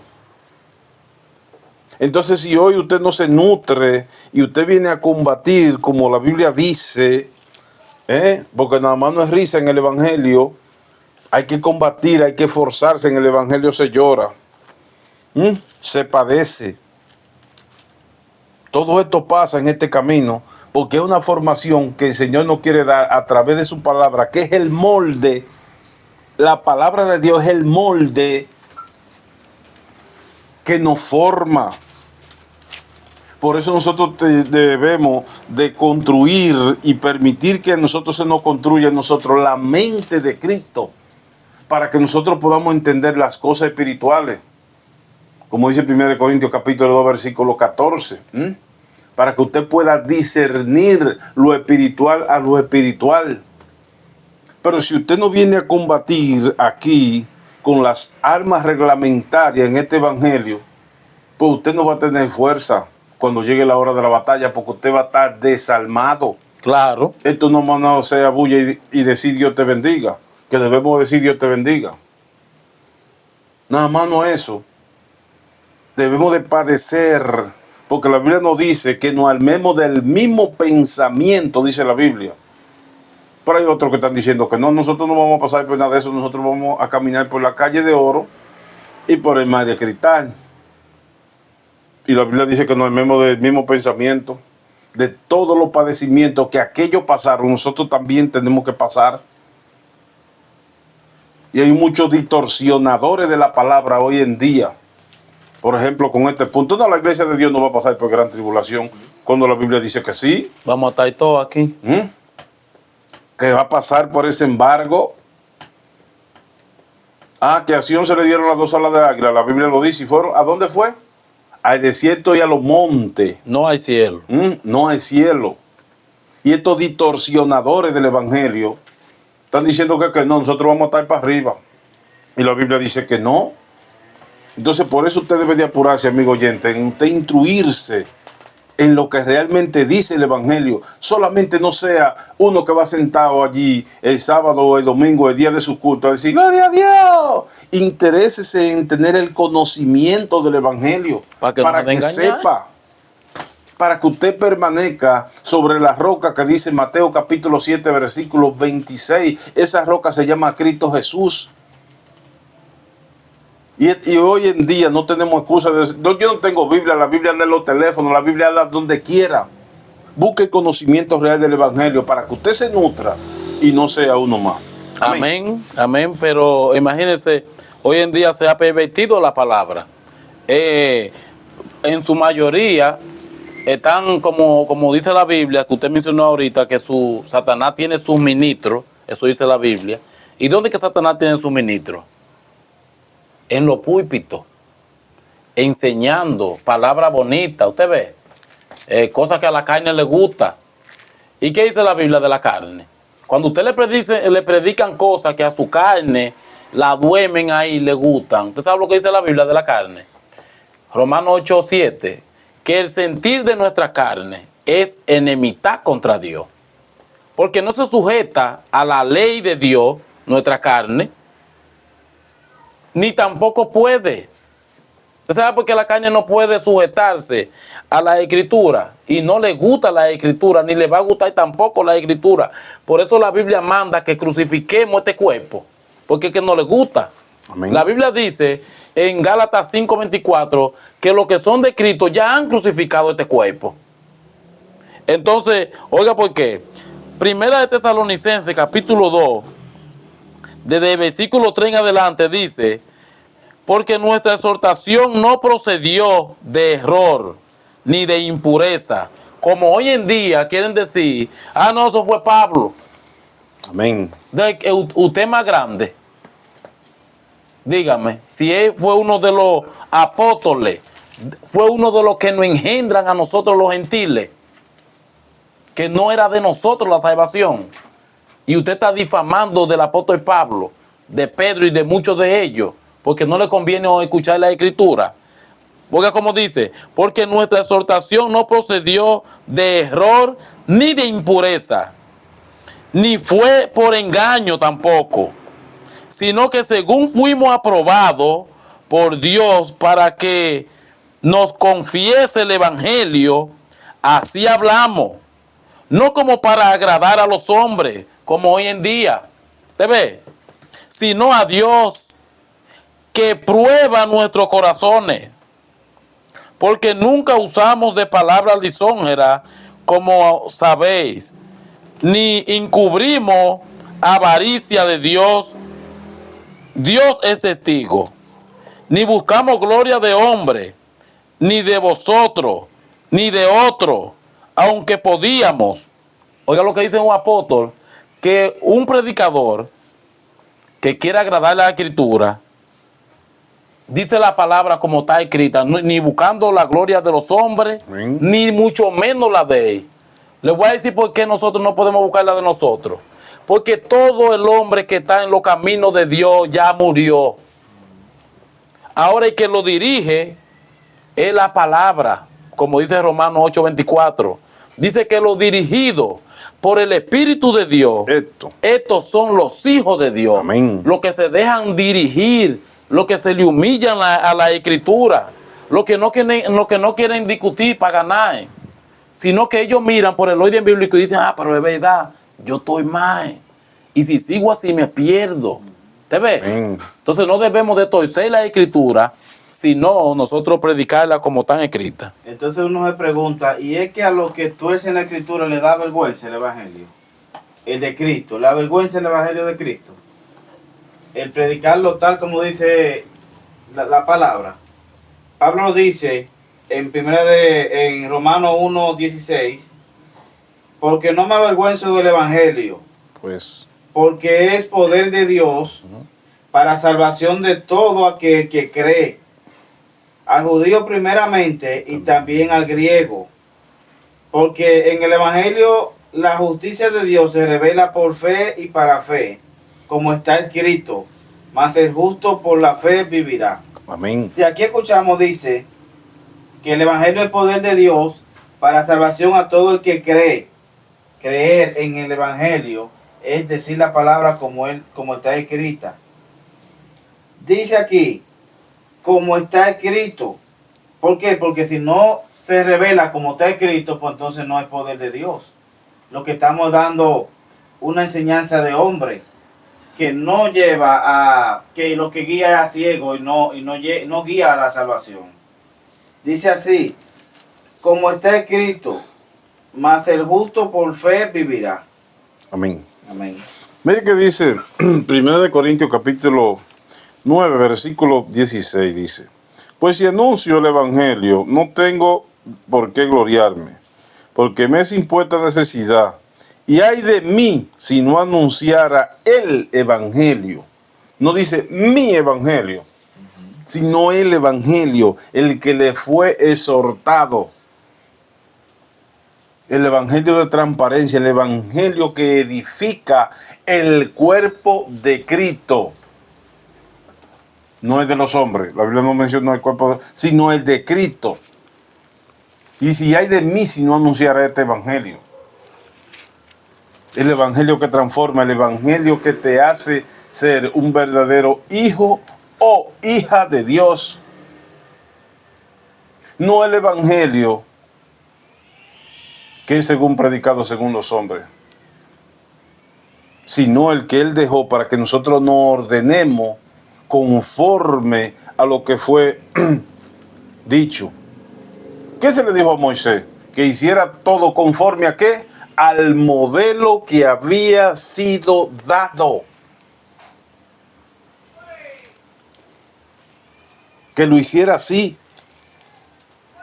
Entonces, si hoy usted no se nutre y usted viene a combatir, como la Biblia dice, porque nada más no es risa en el evangelio, hay que combatir, hay que esforzarse. En el evangelio se llora, se padece. Todo esto pasa en este camino porque es una formación que el Señor nos quiere dar a través de su palabra, que es el molde. La palabra de Dios es el molde que nos forma. Por eso nosotros debemos de construir y permitir que nosotros se nos construya en nosotros la mente de Cristo, para que nosotros podamos entender las cosas espirituales. Como dice 1 Corintios capítulo 2, versículo 14. Para que usted pueda discernir lo espiritual a lo espiritual. Pero si usted no viene a combatir aquí con las armas reglamentarias en este evangelio, pues usted no va a tener fuerza cuando llegue la hora de la batalla, porque usted va a estar desalmado. Claro. Esto no más no sea bulla y decir Dios te bendiga, que debemos decir Dios te bendiga. Nada más no eso. Debemos de padecer, porque la Biblia nos dice que nos armemos del mismo pensamiento, dice la Biblia. Pero hay otros que están diciendo que no, nosotros no vamos a pasar por nada de eso, nosotros vamos a caminar por la calle de oro y por el mar de cristal. Y la Biblia dice que nos armemos del mismo pensamiento, de todos los padecimientos que aquellos pasaron, nosotros también tenemos que pasar. Y hay muchos distorsionadores de la palabra hoy en día. Por ejemplo, con este punto, no, la iglesia de Dios no va a pasar por gran tribulación, cuando la Biblia dice que sí. Vamos a estar todos aquí. Que va a pasar por ese embargo. Que a Sión se le dieron las 2 alas de águila, la Biblia lo dice. ¿Y fueron? ¿A dónde fue? Al desierto y a los montes. No hay cielo. No hay cielo. Y estos distorsionadores del evangelio están diciendo que no, nosotros vamos a estar para arriba. Y la Biblia dice que no. Entonces, por eso usted debe de apurarse, amigo oyente, en usted instruirse en lo que realmente dice el evangelio. Solamente no sea uno que va sentado allí el sábado o el domingo, el día de su culto, a decir, ¡gloria a Dios! Interésese en tener el conocimiento del evangelio, para que sepa, para que usted permanezca sobre la roca que dice Mateo capítulo 7, versículo 26. Esa roca se llama Cristo Jesús. Y hoy en día no tenemos excusa de decir, no, yo no tengo Biblia, la Biblia anda en los teléfonos, la Biblia anda donde quiera. Busque el conocimiento real del evangelio para que usted se nutra y no sea uno más. Amén, amén. Pero imagínense, hoy en día se ha pervertido la palabra. En su mayoría están, como dice la Biblia, que usted mencionó ahorita, que Satanás tiene sus ministros, eso dice la Biblia. ¿Y dónde que Satanás tiene sus ministros? En los púlpitos, enseñando palabras bonitas, usted ve, cosas que a la carne le gusta. ¿Y qué dice la Biblia de la carne? Cuando usted le predican cosas que a su carne la duermen ahí, le gustan. ¿Usted sabe lo que dice la Biblia de la carne? Romanos 8:7, que el sentir de nuestra carne es enemistad contra Dios. Porque no se sujeta a la ley de Dios, nuestra carne, ni tampoco puede. ¿Usted sabe por qué la carne no puede sujetarse a la escritura? Y no le gusta la escritura, ni le va a gustar tampoco la escritura. Por eso la Biblia manda que crucifiquemos este cuerpo, porque es que no le gusta. Amén. La Biblia dice en Gálatas 5:24 que los que son de Cristo ya han crucificado este cuerpo. Entonces, oiga por qué. Primera de Tesalonicenses, capítulo 2, desde el versículo 3 en adelante dice, porque nuestra exhortación no procedió de error ni de impureza, como hoy en día quieren decir, no, eso fue Pablo. Amén. Usted es más grande. Dígame, si él fue uno de los apóstoles, fue uno de los que nos engendran a nosotros los gentiles, que no era de nosotros la salvación. Y usted está difamando del apóstol Pablo, de Pedro y de muchos de ellos, porque no le conviene escuchar la escritura. Oiga como dice, porque nuestra exhortación no procedió de error ni de impureza, ni fue por engaño tampoco, sino que según fuimos aprobados por Dios para que nos confiese el evangelio, así hablamos, no como para agradar a los hombres, como hoy en día, ¿te ve? Sino a Dios, que prueba nuestros corazones, porque nunca usamos de palabras lisonjeras, como sabéis, ni encubrimos avaricia de Dios. Dios es testigo. Ni buscamos gloria de hombre, ni de vosotros, ni de otro, aunque podíamos. Oiga lo que dice un apóstol, que un predicador que quiera agradar la escritura, dice la palabra como está escrita, ni buscando la gloria de los hombres, ni mucho menos la de él. Les voy a decir por qué nosotros no podemos buscar la de nosotros. Porque todo el hombre que está en los caminos de Dios ya murió. Ahora el que lo dirige es la palabra, como dice Romanos 8:24. Dice que lo dirigido por el Espíritu de Dios, estos son los hijos de Dios. Amén. Los que se dejan dirigir, los que se le humillan a la escritura, los que no quieren discutir para ganar, sino que ellos miran por el orden bíblico y dicen, pero es verdad, yo estoy mal, y si sigo así me pierdo. ¿Te ves? Amén. Entonces no debemos de torcer la escritura sino nosotros predicarla como están escritas. Entonces uno se pregunta, ¿y es que a los que tuercen la escritura le da vergüenza el evangelio? El de Cristo, ¿le da vergüenza el evangelio de Cristo? El predicarlo tal como dice la palabra. Pablo dice en Romanos 1:16, porque no me avergüenzo del evangelio, Pues, porque es poder de Dios para salvación de todo aquel que cree, al judío primeramente y también al griego, porque en el evangelio la justicia de Dios se revela por fe y para fe, como está escrito, mas el justo por la fe vivirá. amén. Si aquí escuchamos, dice que el evangelio es poder de Dios para salvación a todo el que cree. Creer en el evangelio es decir la palabra como está escrita. Dice aquí, como está escrito. ¿Por qué? Porque si no se revela como está escrito, pues entonces no es poder de Dios. Lo que estamos dando una enseñanza de hombre que no lleva a, que lo que guía a ciego y no guía a la salvación. Dice así, como está escrito, mas el justo por fe vivirá. Amén. Amén. Mire que dice 1 Corintios capítulo 9, versículo 16, dice, pues si anuncio el evangelio, no tengo por qué gloriarme, porque me es impuesta necesidad, y ay de mí si no anunciara el evangelio. No dice mi evangelio, sino el evangelio, el que le fue exhortado. El evangelio de transparencia, el evangelio que edifica el cuerpo de Cristo. No es de los hombres, la Biblia no menciona el cuerpo, sino el de Cristo. Y si hay de mí si no anunciara este evangelio. El evangelio que transforma, el evangelio que te hace ser un verdadero hijo o hija de Dios. No el evangelio que es según predicado según los hombres, sino el que Él dejó para que nosotros nos ordenemos conforme a lo que fue dicho. ¿Qué se le dijo a Moisés? Que hiciera todo conforme a qué? Al modelo que había sido dado. Que lo hiciera así.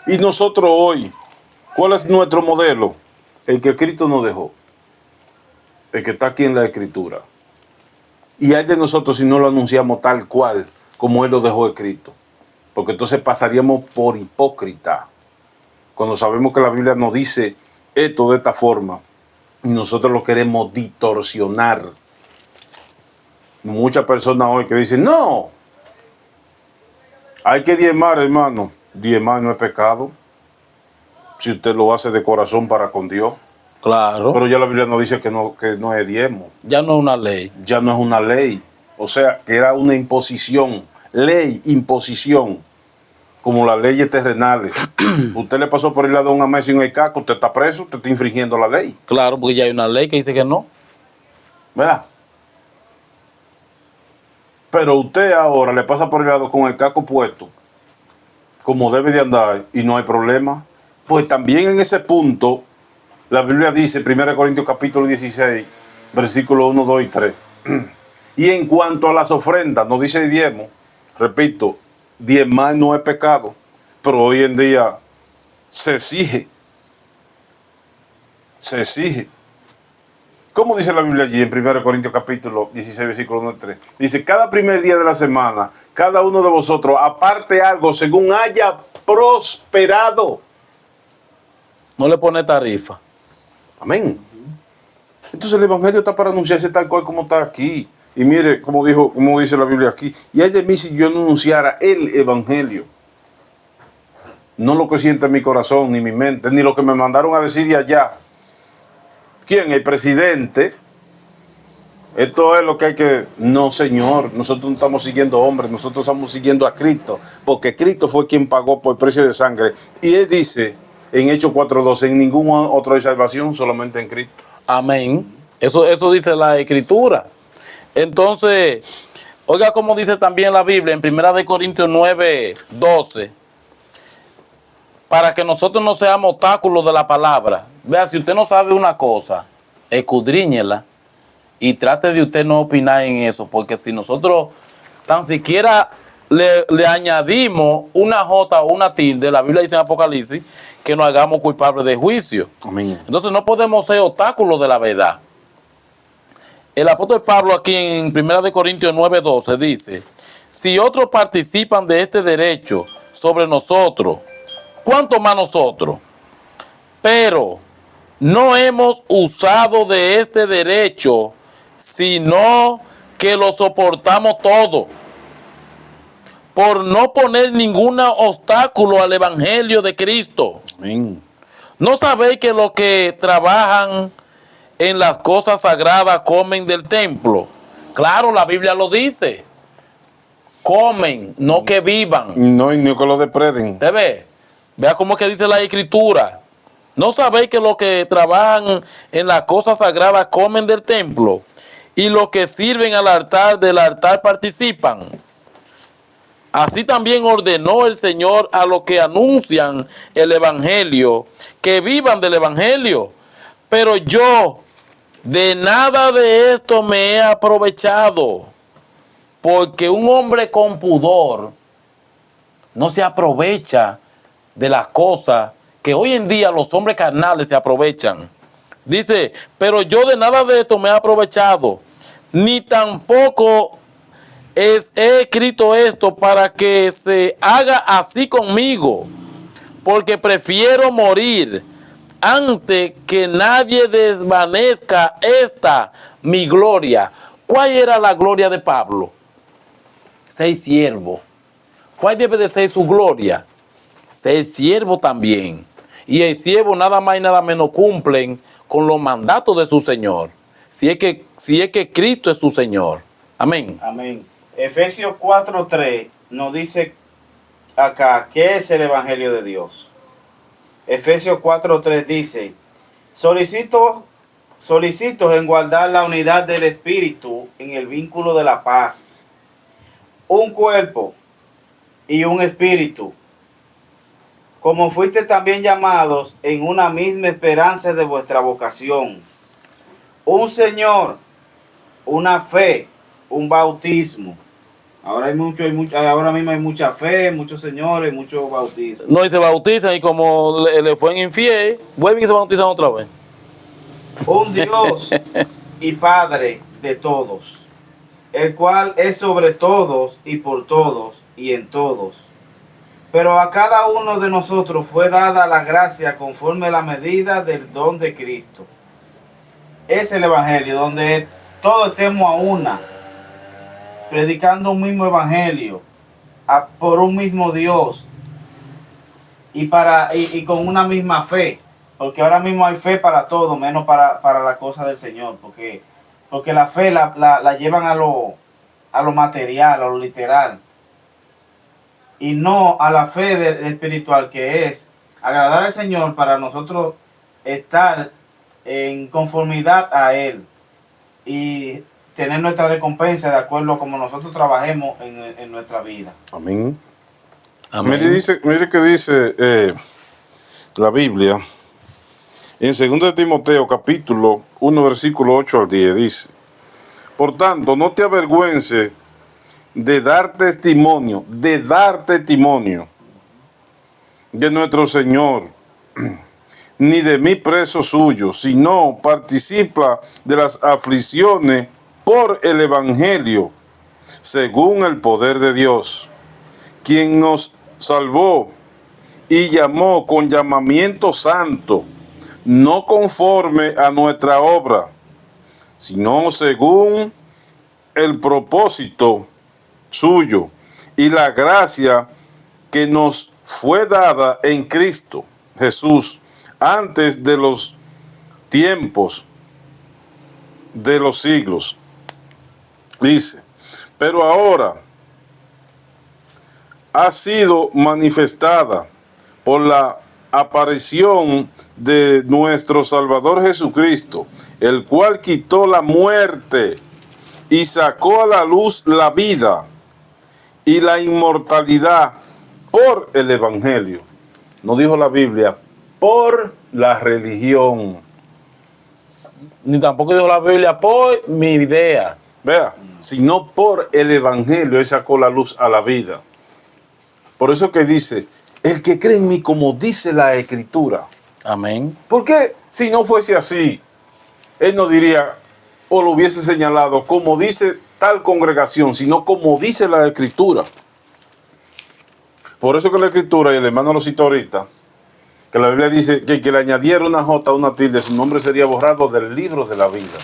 Y nosotros hoy, ¿cuál es nuestro modelo? El que Cristo nos dejó. El que está aquí en la Escritura. Y hay de nosotros si no lo anunciamos tal cual como Él lo dejó escrito. Porque entonces pasaríamos por hipócrita. Cuando sabemos que la Biblia nos dice esto de esta forma. Y nosotros lo queremos distorsionar. Muchas personas hoy que dicen, no, hay que diezmar, hermano. Diezmar no es pecado. Si usted lo hace de corazón para con Dios. Claro. Pero ya la Biblia nos dice que no es diezmo. Ya no es una ley. Ya no es una ley. O sea, que era una imposición. Ley, imposición. Como las leyes terrenales. Usted le pasó por el lado de una mesa sin el casco, usted está preso, usted está infringiendo la ley. Claro, porque ya hay una ley que dice que no. ¿Verdad? Pero usted ahora le pasa por el lado con el casco puesto, como debe de andar, y no hay problema. Pues también en ese punto, la Biblia dice, 1 Corintios capítulo 16, versículos 1, 2 y 3. Y en cuanto a las ofrendas, no dice diezmo, repito, diezmar no es pecado, pero hoy en día se exige. Se exige. ¿Cómo dice la Biblia allí en 1 Corintios capítulo 16, versículo 1 y 3? Dice, cada primer día de la semana, cada uno de vosotros aparte algo según haya prosperado. No le pone tarifa. Amén. Entonces el evangelio está para anunciarse tal cual como está aquí. Y mire, como dice la Biblia aquí, y hay de mí si yo no anunciara el evangelio. No lo que siente mi corazón, ni mi mente, ni lo que me mandaron a decir de allá. ¿Quién? El presidente. Esto es lo que hay que... No, señor, nosotros no estamos siguiendo hombres, nosotros estamos siguiendo a Cristo, porque Cristo fue quien pagó por precio de sangre. Y Él dice en Hechos 4:12, en ningún otro hay salvación, solamente en Cristo. Amén. Eso dice la Escritura. Entonces, Oiga como dice también la Biblia en 1 Corintios 9:12, para que nosotros no seamos obstáculos de la palabra. Vea, si usted no sabe una cosa, escudriñela y trate de usted no opinar en eso, porque si nosotros tan siquiera le añadimos una J o una tilde, la Biblia dice en Apocalipsis que nos hagamos culpables de juicio. Amén. Entonces no podemos ser obstáculos de la verdad. El apóstol Pablo aquí en 1 Corintios 9:12 dice, si otros participan de este derecho sobre nosotros, ¿cuánto más nosotros? Pero no hemos usado de este derecho, sino que lo soportamos todo, por no poner ningún obstáculo al evangelio de Cristo. Amén. ¿No sabéis que los que trabajan en las cosas sagradas comen del templo? Claro, la Biblia lo dice. Comen, no que vivan. No, y no que lo depreden. ¿Usted ve? Vea cómo es que dice la Escritura. ¿No sabéis que los que trabajan en las cosas sagradas comen del templo? Y los que sirven al altar del altar participan. Así también ordenó el Señor a los que anuncian el Evangelio, que vivan del Evangelio. Pero yo de nada de esto me he aprovechado, porque un hombre con pudor no se aprovecha de las cosas que hoy en día los hombres carnales se aprovechan. Dice, pero yo de nada de esto me he aprovechado, ni tampoco he escrito esto para que se haga así conmigo, porque prefiero morir antes que nadie desvanezca esta mi gloria. ¿Cuál era la gloria de Pablo? Ser siervo. ¿Cuál debe de ser su gloria? Ser siervo también. Y el siervo nada más y nada menos cumplen con los mandatos de su Señor. Si es que Cristo es su Señor. Amén. Amén. Efesios 4:3 nos dice acá, ¿qué es el Evangelio de Dios? Efesios 4:3 dice, solicito en guardar la unidad del Espíritu en el vínculo de la paz, un cuerpo y un espíritu, como fuiste también llamados en una misma esperanza de vuestra vocación, un Señor, una fe, un bautismo. Ahora mismo hay mucha fe, muchos señores, muchos bautismos. No, y se bautizan y como le fue en infiel, vuelven y se bautizan otra vez. Un Dios y Padre de todos, el cual es sobre todos y por todos y en todos. Pero a cada uno de nosotros fue dada la gracia conforme a la medida del don de Cristo. Es el Evangelio donde todos estemos a una, predicando un mismo Evangelio, por un mismo Dios y con una misma fe. Porque ahora mismo hay fe para todo, menos para la cosa del Señor. Porque la fe la llevan a lo material, a lo literal. Y no a la fe espiritual, que es agradar al Señor para nosotros estar en conformidad a Él. Y tener nuestra recompensa de acuerdo a como nosotros trabajemos en nuestra vida. Amén. Amén. Mire que dice la Biblia. En 2 Timoteo capítulo 1 versículo 8 al 10 dice, por tanto, no te avergüences de dar testimonio de nuestro Señor, ni de mí preso suyo, sino participa de las aflicciones por el Evangelio, según el poder de Dios, quien nos salvó y llamó con llamamiento santo, no conforme a nuestra obra, sino según el propósito suyo y la gracia que nos fue dada en Cristo Jesús antes de los tiempos de los siglos. Dice, pero ahora ha sido manifestada por la aparición de nuestro Salvador Jesucristo, el cual quitó la muerte y sacó a la luz la vida y la inmortalidad por el Evangelio. No dijo la Biblia, por la religión. Ni tampoco dijo la Biblia por mi idea. Vea, sino por el Evangelio Él sacó la luz a la vida. Por eso que dice, el que cree en mí como dice la Escritura. Amén. ¿Por qué si no fuese así? Él no diría, o lo hubiese señalado, como dice tal congregación, sino como dice la Escritura. Por eso que la Escritura, y el hermano lo citó ahorita, que la Biblia dice que el que le añadiera una jota a una tilde, su nombre sería borrado del libro de la vida.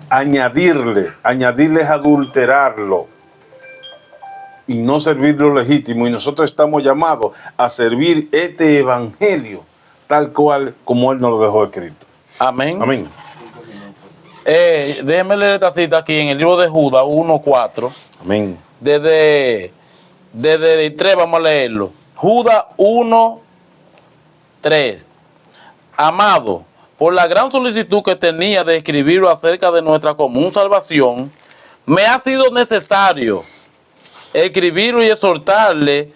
Añadirle es adulterarlo y no servir lo legítimo. Y nosotros estamos llamados a servir este evangelio tal cual como Él nos lo dejó escrito. Amén. Amén. Déjenme leer esta cita aquí en el libro de Judas 1:4. Amén. Desde el 3 vamos a leerlo. Judas 1:3. Amado, por la gran solicitud que tenía de escribirlo acerca de nuestra común salvación, me ha sido necesario escribirlo y exhortarle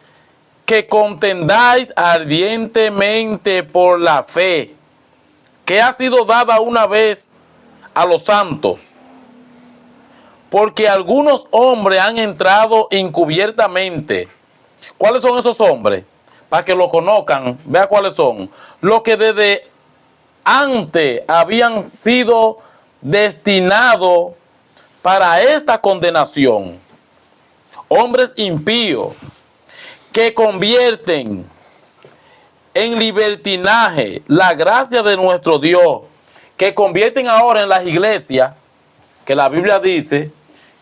que contendáis ardientemente por la fe que ha sido dada una vez a los santos. Porque algunos hombres han entrado encubiertamente. ¿Cuáles son esos hombres? Para que lo conozcan, vea cuáles son. Los que desde antes habían sido destinados para esta condenación. Hombres impíos que convierten en libertinaje la gracia de nuestro Dios, que convierten ahora en las iglesias, que la Biblia dice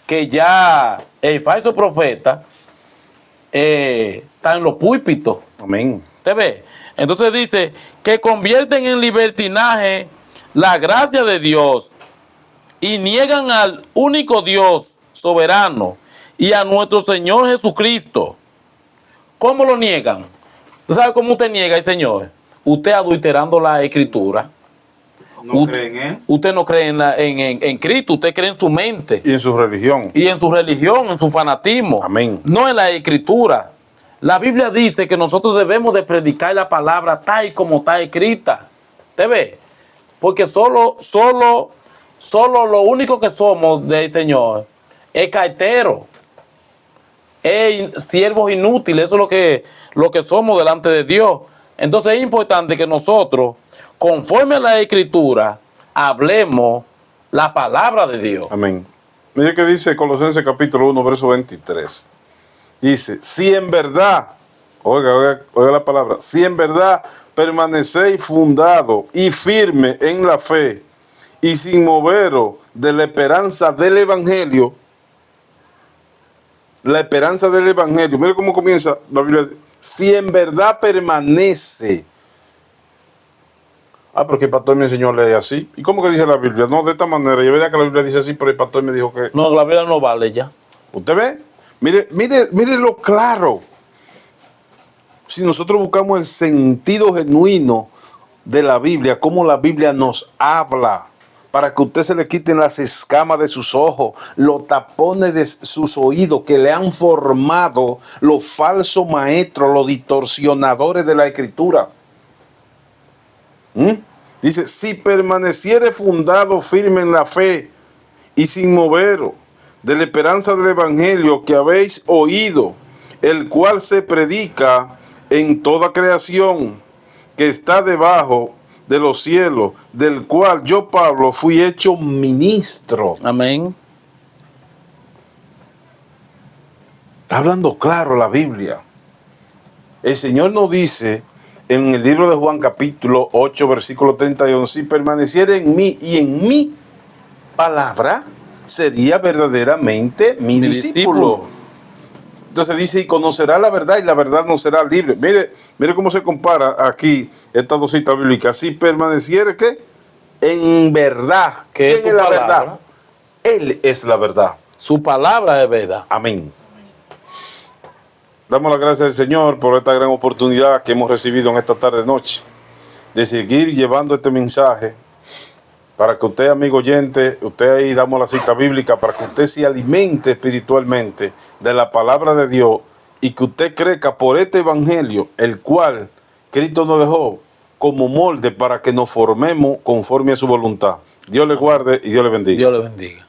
que ya el falso profeta está en los púlpitos. Amén. ¿Te ve? Entonces dice que convierten en libertinaje la gracia de Dios y niegan al único Dios soberano y a nuestro Señor Jesucristo. ¿Cómo lo niegan? ¿Tú sabes cómo usted niega al Señor? Usted adulterando la Escritura. No cree en Él. Usted no cree en Cristo, usted cree en su mente. Y en su religión. Y en su religión, en su fanatismo. Amén. No en la Escritura. La Biblia dice que nosotros debemos de predicar la palabra tal como está escrita. ¿Te ve? Porque solo lo único que somos del Señor es carteros, es siervos inútiles. Eso es lo que somos delante de Dios. Entonces es importante que nosotros, conforme a la Escritura, hablemos la palabra de Dios. Amén. Mire que dice Colosenses capítulo 1, verso 23. Dice, si en verdad, oiga la palabra, si en verdad permanecéis fundado y firme en la fe y sin moveros de la esperanza del Evangelio, mire cómo comienza la Biblia, si en verdad permanece. Porque el pastor me enseñó a leer así. ¿Y cómo que dice la Biblia? No, de esta manera. Yo veía que la Biblia dice así, pero el pastor me dijo que... No, la Biblia no vale ya. ¿Usted ve? Mire lo claro. Si nosotros buscamos el sentido genuino de la Biblia, cómo la Biblia nos habla, para que usted se le quiten las escamas de sus ojos, los tapones de sus oídos que le han formado los falsos maestros, los distorsionadores de la Escritura. Dice, si permaneciere fundado firme en la fe y sin moveros de la esperanza del Evangelio que habéis oído, el cual se predica en toda creación que está debajo de los cielos, del cual yo, Pablo, fui hecho ministro. Amén. Está hablando claro la Biblia. El Señor nos dice en el libro de Juan capítulo 8, versículo 31, si permaneciera en mí y en mi palabra, sería verdaderamente mi discípulo. Entonces dice, y conocerá la verdad y la verdad nos será libre. Mire cómo se compara aquí estas dos citas bíblicas. Si permaneciera, ¿qué? En verdad. ¿Quién es la verdad? Él es la verdad. Su palabra es verdad. Amén. Damos las gracias al Señor por esta gran oportunidad que hemos recibido en esta tarde noche de seguir llevando este mensaje para que usted, amigo oyente, usted ahí damos la cita bíblica, para que usted se alimente espiritualmente de la palabra de Dios y que usted crezca por este evangelio, el cual Cristo nos dejó como molde para que nos formemos conforme a su voluntad. Dios le guarde y Dios le bendiga. Dios le bendiga.